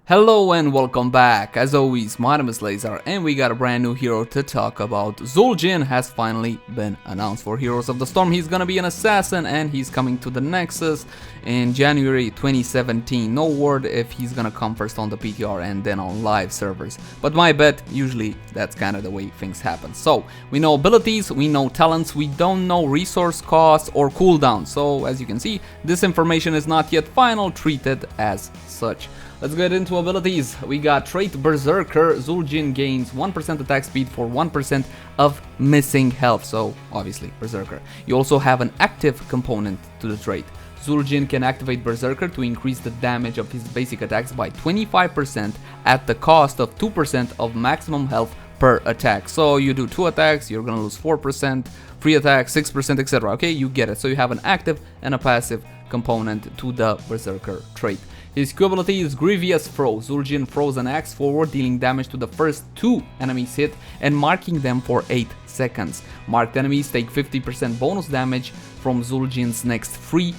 Hello and welcome back. As always, my name is Lazer and we got a brand new hero to talk about. Zul'jin has finally been announced for Heroes of the Storm. He's gonna be an assassin and he's coming to the Nexus in January 2017. No word if he's gonna come first on the PTR and then on live servers. But my bet, usually that's kind of the way things happen. So, we know abilities, we know talents, we don't know resource costs or cooldown. So, as you can see, this information is not yet final, treated as such. Let's get into abilities. We got trait Berserker. Zul'jin gains 1% attack speed for 1% of missing health. So, obviously, Berserker. You also have an active component to the trait. Zul'jin can activate Berserker to increase the damage of his basic attacks by 25% at the cost of 2% of maximum health per attack. So, you do 2 attacks, you're gonna lose 4%, 3 attacks, 6%, etc. Okay, you get it. So, you have an active and a passive component to the Berserker trait. His Q ability is Grievous Throw. Zul'jin throws an axe forward, dealing damage to the first 2 enemies hit and marking them for 8 seconds. Marked enemies take 50% bonus damage from Zul'jin's next 3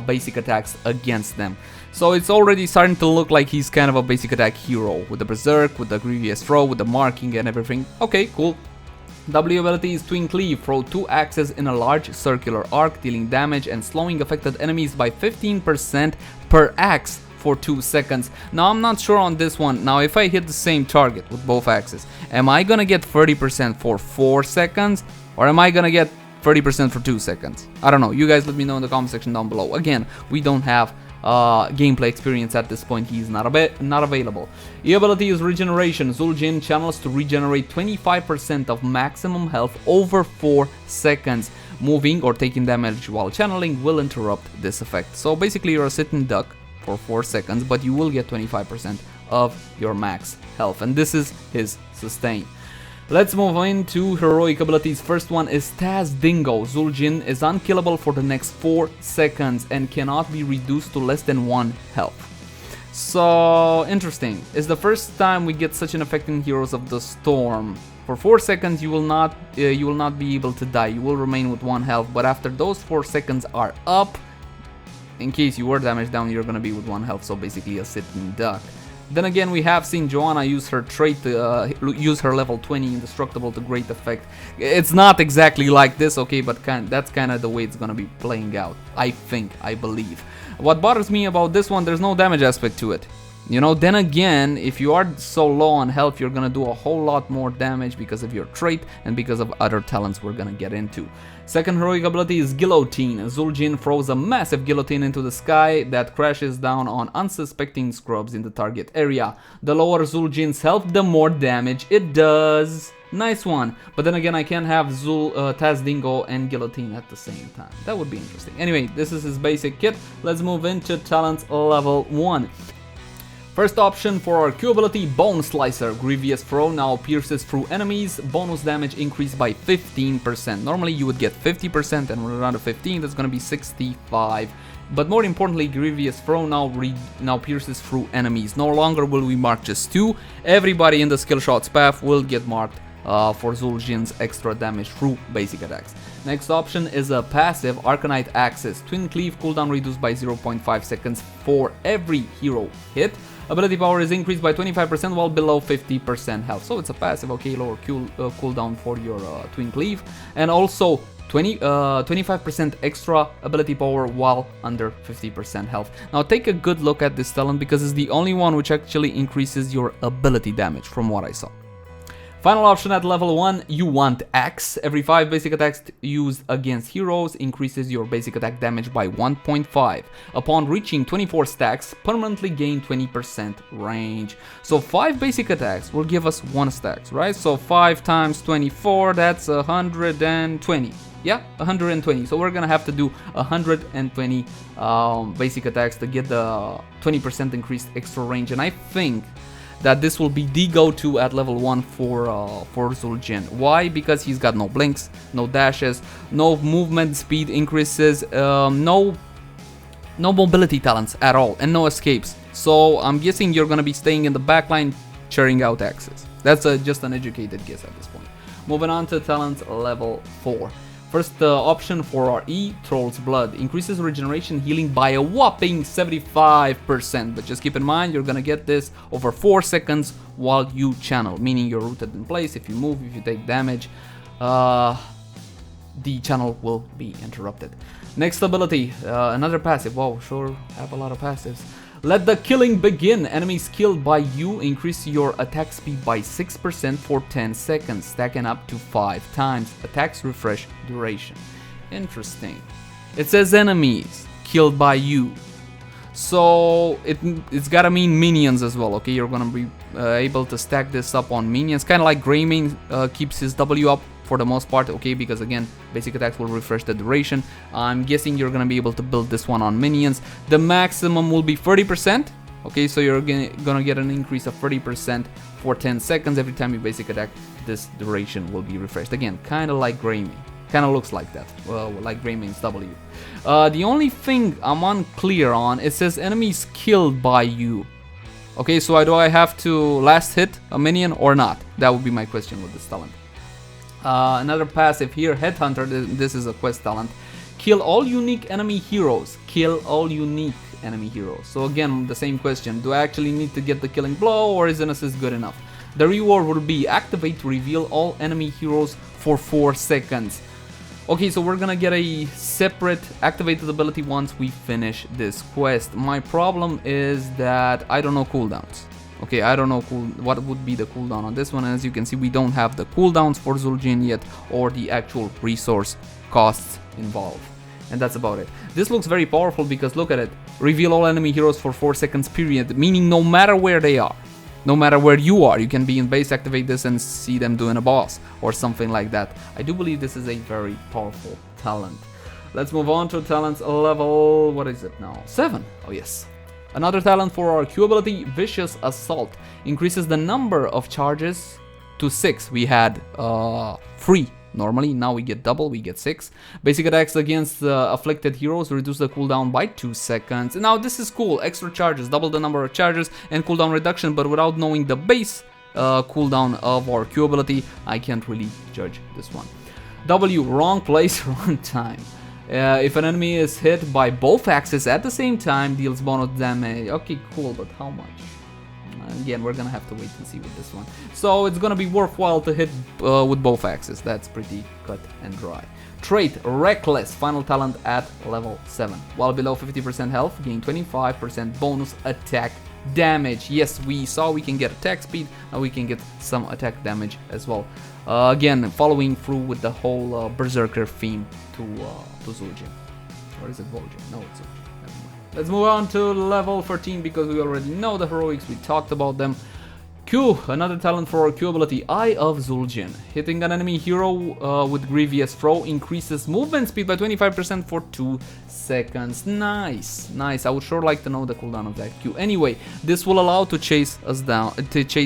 basic attacks against them. So it's already starting to look like he's kind of a basic attack hero, with the Berserk, with the Grievous Throw, with the marking and everything. Okay, cool. W ability is Twin Cleave. Throw 2 axes in a large circular arc, dealing damage and slowing affected enemies by 15% per axe for 2 seconds. Now I'm not sure on this one. Now if I hit the same target with both axes, am I gonna get 30% for 4 seconds? Or am I gonna get 30% for 2 seconds? I don't know. You guys let me know in the comment section down below. Again, we don't have gameplay experience at this point. He's not available. E ability is Regeneration. Zul'jin channels to regenerate 25% of maximum health over 4 seconds. Moving or taking damage while channeling will interrupt this effect. So basically you're a sitting duck for 4 seconds, but you will get 25% of your max health, and this is his sustain. Let's move into heroic abilities. First one is Taz Dingo. Zul'jin is unkillable for the next 4 seconds and cannot be reduced to less than 1 health. So interesting. It's the first time we get such an effect in Heroes of the Storm. For 4 seconds you will not be able to die. You will remain with 1 health, but after those 4 seconds are up, in case you were damaged down, you're gonna be with 1 health. So basically a sitting duck. Then again, we have seen Joanna use her trait, use her level 20 indestructible to great effect. It's not exactly like this, okay, but that's kind of the way it's gonna be playing out. I believe. What bothers me about this one, there's no damage aspect to it. You know, then again, if you are so low on health, you're gonna do a whole lot more damage because of your trait and because of other talents we're gonna get into. Second heroic ability is Guillotine. Zul'jin throws a massive guillotine into the sky that crashes down on unsuspecting scrubs in the target area. The lower Zul'jin's health, the more damage it does. Nice one. But then again, I can't have Taz Dingo and Guillotine at the same time. That would be interesting. Anyway, this is his basic kit. Let's move into talent level 1. First option for our Q ability, Bone Slicer. Grievous Throw now pierces through enemies. Bonus damage increased by 15%. Normally you would get 50%, and with around a 15, that's going to be 65. But more importantly, Grievous Throw now pierces through enemies. No longer will we mark just 2. Everybody in the skill shot's path will get marked for Zul'jin's extra damage through basic attacks. Next option is a passive Arcanite Axis. Twin Cleave cooldown reduced by 0.5 seconds for every hero hit. Ability power is increased by 25% while below 50% health. So it's a passive, okay, lower cooldown for your Twin Cleave. And also 25% extra ability power while under 50% health. Now take a good look at this talent because it's the only one which actually increases your ability damage from what I saw. Final option at level 1, you want Axe. Every 5 basic attacks used against heroes increases your basic attack damage by 1.5. Upon reaching 24 stacks, permanently gain 20% range. So 5 basic attacks will give us 1 stacks, right? So 5 times 24, that's 120. Yeah, 120. So we're gonna have to do 120 basic attacks to get the 20% increased extra range. And I think that this will be the go-to at level 1 for Zul'jin. Why? Because he's got no blinks, no dashes, no movement speed increases, no mobility talents at all, and no escapes. So I'm guessing you're gonna be staying in the backline, churning out axes. That's just an educated guess at this point. Moving on to talent level 4. First option for our E, Troll's Blood. Increases regeneration healing by a whopping 75%. But just keep in mind, you're gonna get this over 4 seconds while you channel. Meaning you're rooted in place. If you move, if you take damage, the channel will be interrupted. Next ability, another passive. Wow, sure have a lot of passives. Let the killing begin. Enemies killed by you increase your attack speed by 6% for 10 seconds, stacking up to 5 times. Attacks refresh duration. Interesting. It says enemies killed by you. So it's gotta mean minions as well, okay? You're gonna be able to stack this up on minions. Kind of like Greymane keeps his W up for the most part, okay, because again, basic attacks will refresh the duration. I'm guessing you're gonna be able to build this one on minions. The maximum will be 30%, okay, so you're gonna get an increase of 30% for 10 seconds every time you basic attack. This duration will be refreshed. Again, kind of like Greymane. Kind of looks like that, well, like Greymane's W. The only thing I'm unclear on, it says enemies killed by you. Okay, so do I have to last hit a minion or not? That would be my question with this talent. Another passive here, Headhunter. This is a quest talent. Kill all unique enemy heroes. Kill all unique enemy heroes. So again, the same question. Do I actually need to get the killing blow, or is an assist good enough? The reward will be activate to reveal all enemy heroes for 4 seconds. Okay, so we're gonna get a separate activated ability once we finish this quest. My problem is that I don't know cooldowns. Okay, I don't know what would be the cooldown on this one, and as you can see, we don't have the cooldowns for Zul'jin yet, or the actual resource costs involved. And that's about it. This looks very powerful because look at it. Reveal all enemy heroes for 4 seconds period, meaning no matter where they are, no matter where you are, you can be in base, activate this and see them doing a boss or something like that. I do believe this is a very powerful talent. Let's move on to talents level, what is it now? 7. Oh yes. Another talent for our Q ability, Vicious Assault. Increases the number of charges to 6. We had 3 normally, now we get double, we get 6. Basic attacks against afflicted heroes reduce the cooldown by 2 seconds. Now this is cool, extra charges, double the number of charges and cooldown reduction, but without knowing the base cooldown of our Q ability, I can't really judge this one. W, wrong place, wrong time. If an enemy is hit by both axes at the same time, deals bonus damage. Okay, cool, but how much? Again, we're gonna have to wait and see with this one. So it's gonna be worthwhile to hit with both axes. That's pretty cut and dry. Trait, Reckless, final talent at level 7. While below 50% health, gain 25% bonus attack damage. Yes, we saw we can get attack speed, and we can get some attack damage as well. Again, following through with the whole Berserker theme to Zul'jin. Or is it Vol'jin? No, it's Zul'jin. Never mind. Let's move on to level 13 because we already know the heroics, we talked about them. Q, another talent for our Q ability, Eye of Zul'jin. Hitting an enemy hero with Grievous Throw increases movement speed by 25% for 2 seconds. Nice, nice. I would sure like to know the cooldown of that Q. Anyway, this will allow to chase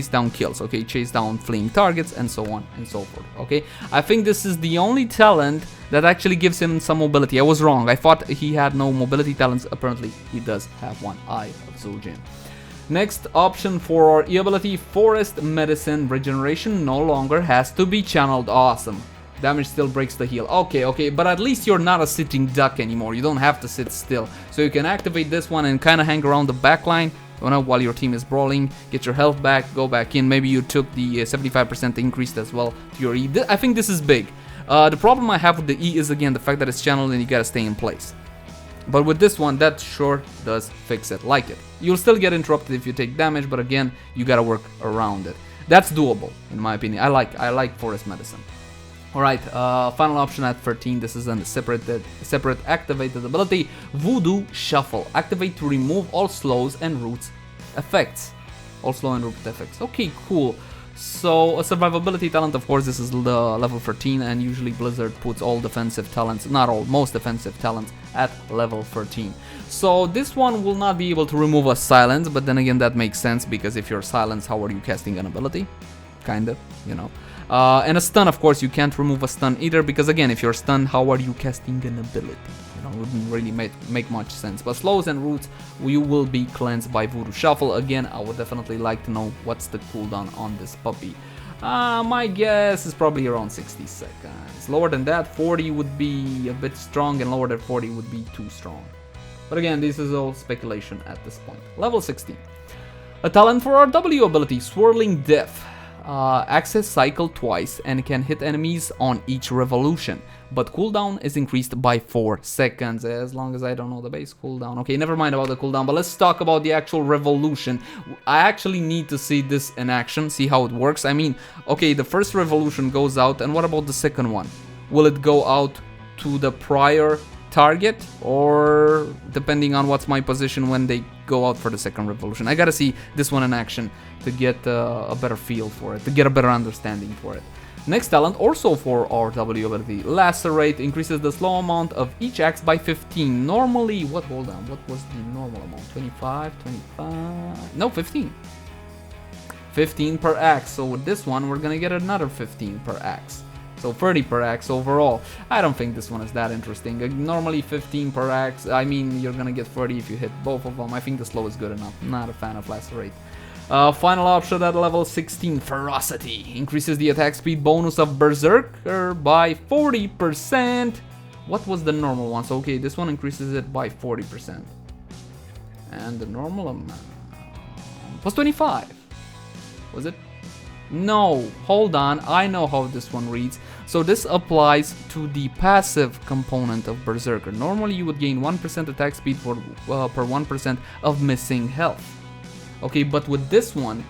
down kills, okay, chase down fleeing targets and so on and so forth, okay. I think this is the only talent that actually gives him some mobility. I was wrong. I thought he had no mobility talents. Apparently, he does have one. Eye of Zul'jin. Next option for our E ability, Forest Medicine. Regeneration no longer has to be channeled. Awesome. Damage still breaks the heal. Okay, but at least you're not a sitting duck anymore. You don't have to sit still. So you can activate this one and kind of hang around the back line, you know, while your team is brawling, get your health back, go back in. Maybe you took the 75% increase as well to your E. I think this is big. The problem I have with the E is again the fact that it's channeled and you gotta stay in place. But with this one, that sure does fix it. Like it. You'll still get interrupted if you take damage, but again, you gotta work around it. That's doable, in my opinion. I like Forest Medicine. Alright, final option at 13. This is a separate activated ability, Voodoo Shuffle. Activate to remove all slows and roots effects. All slow and root effects. Okay, cool. So a survivability talent, of course, this is the level 13, and usually Blizzard puts all defensive talents, not all, most defensive talents at level 13. So this one will not be able to remove a silence, but then again that makes sense because if you're silenced, how are you casting an ability? Kinda, you know. And a stun, of course, you can't remove a stun either because again, if you're stunned, how are you casting an ability? You know, it wouldn't really make much sense. But slows and roots, you will be cleansed by Voodoo Shuffle. Again, I would definitely like to know what's the cooldown on this puppy. My guess is probably around 60 seconds. Lower than that, 40 would be a bit strong, and lower than 40 would be too strong. But again, this is all speculation at this point. Level 16. A talent for our W ability, Swirling Death. Access cycle twice and can hit enemies on each revolution, but cooldown is increased by 4 seconds, as long as I don't know the base cooldown. Okay, never mind about the cooldown, but let's talk about the actual revolution. I actually need to see this in action, see how it works. I mean, okay, the first revolution goes out, and what about the second one? Will it go out to the prior target, or depending on what's my position when they go out for the second revolution? I gotta see this one in action to get a better feel for it, to get a better understanding for it. Next talent, also for our W ability, Lacerate, increases the slow amount of each axe by 15. Normally, hold on, what was the normal amount? 25, 25, no, 15. 15 per axe, so with this one, we're gonna get another 15 per axe. So 30 per axe overall. I don't think this one is that interesting. Normally 15 per axe, I mean, you're gonna get 30 if you hit both of them. I think the slow is good enough. Not a fan of Lacerate. Final option at level 16, Ferocity. Increases the attack speed bonus of Berserker by 40%. What was the normal one? So okay, this one increases it by 40%. And the normal amount was 25. Was it? No, hold on, I know how this one reads. So this applies to the passive component of Berserker. Normally you would gain 1% attack speed for, per 1% of missing health. Okay, but with this one,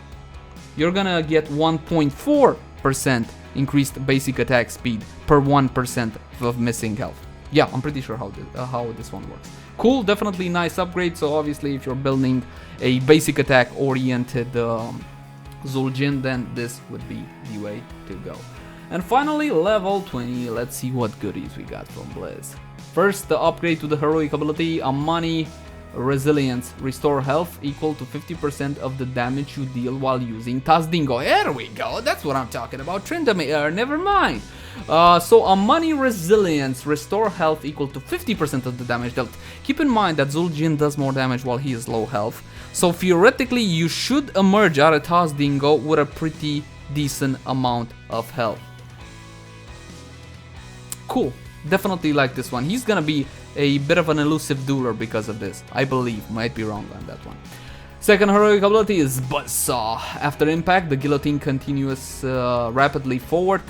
you're gonna get 1.4% increased basic attack speed per 1% of missing health. Yeah, I'm pretty sure how this one works. Cool, definitely nice upgrade. So obviously if you're building a basic attack oriented Zul'jin, then this would be the way to go. And finally, level 20. Let's see what goodies we got from Blizz. First, the upgrade to the heroic ability, Amani Resilience. Restore health equal to 50% of the damage you deal while using Tazdingo. Here we go, that's what I'm talking about. Tryndamere, never mind. So Amani Resilience, restore health equal to 50% of the damage dealt. Keep in mind that Zul'jin does more damage while he is low health. So theoretically, you should emerge out of Tazdingo with a pretty decent amount of health. Cool, definitely like this one. He's gonna be a bit of an elusive dueler because of this, I believe. Might be wrong on that one. Second heroic ability is Buzzsaw. After impact, the guillotine continues rapidly forward,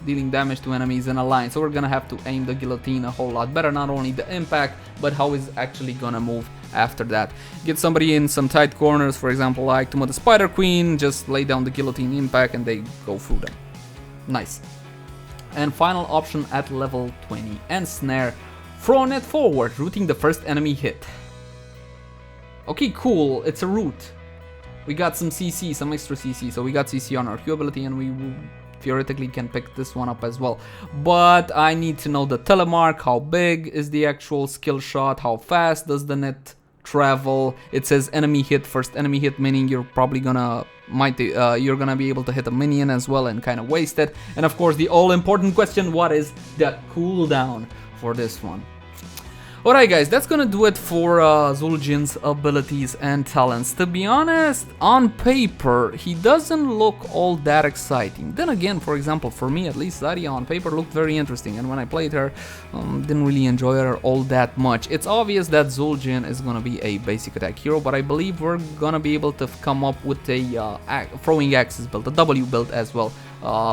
dealing damage to enemies in a line. So we're gonna have to aim the guillotine a whole lot better. Not only the impact, but how it's actually gonna move after that. Get somebody in some tight corners, for example, like Tuma the Spider Queen, just lay down the guillotine impact and they go through them. Nice. And final option at level 20, Ensnare. Throw net forward, rooting the first enemy hit. Okay, cool, it's a root. We got some CC, some extra CC, so we got CC on our Q ability and we theoretically can pick this one up as well. But I need to know the telemark, how big is the actual skill shot, how fast does the net travel. It says enemy hit, first enemy hit, meaning you're probably gonna you're gonna be able to hit a minion as well and kind of waste it. And of course the all-important question, what is the cooldown for this one? Alright guys, that's gonna do it for Zul'jin's abilities and talents. To be honest, on paper, he doesn't look all that exciting. Then again, for example, for me at least, Zarya on paper looked very interesting, and when I played her, didn't really enjoy her all that much. It's obvious that Zul'jin is gonna be a basic attack hero, but I believe we're gonna be able to come up with a throwing axes build, a W build as well,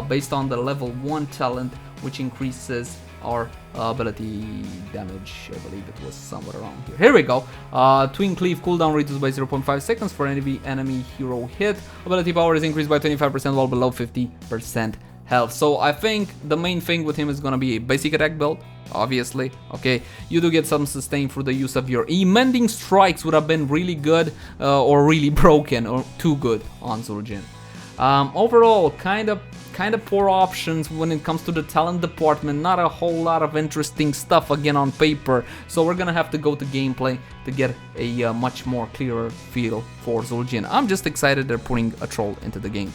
based on the level 1 talent, which increases our ability damage. I believe it was somewhere around here. Here we go. Twin Cleave cooldown reduced by 0.5 seconds for enemy hero hit. Ability power is increased by 25% while below 50% health. So I think the main thing with him is gonna be a basic attack build, obviously. Okay, you do get some sustain through the use of your E. Mending strikes would have been really good or really broken or too good on Zul'jin. Overall, kind of poor options when it comes to the talent department. Not a whole lot of interesting stuff again on paper, so we're gonna have to go to gameplay to get a much more clearer feel for Zul'jin. I'm just excited they're putting a troll into the game.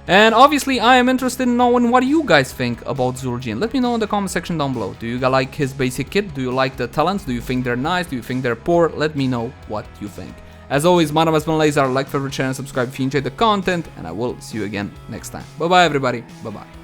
And obviously I am interested in knowing what you guys think about Zul'jin. Let me know in the comment section down below. Do you guys like his basic kit? Do you like the talents? Do you think they're nice? Do you think they're poor? Let me know what you think. As always, my name has been Leyzar. Like, favorite, share, and subscribe if you enjoyed the content, and I will see you again next time. Bye bye, everybody. Bye bye.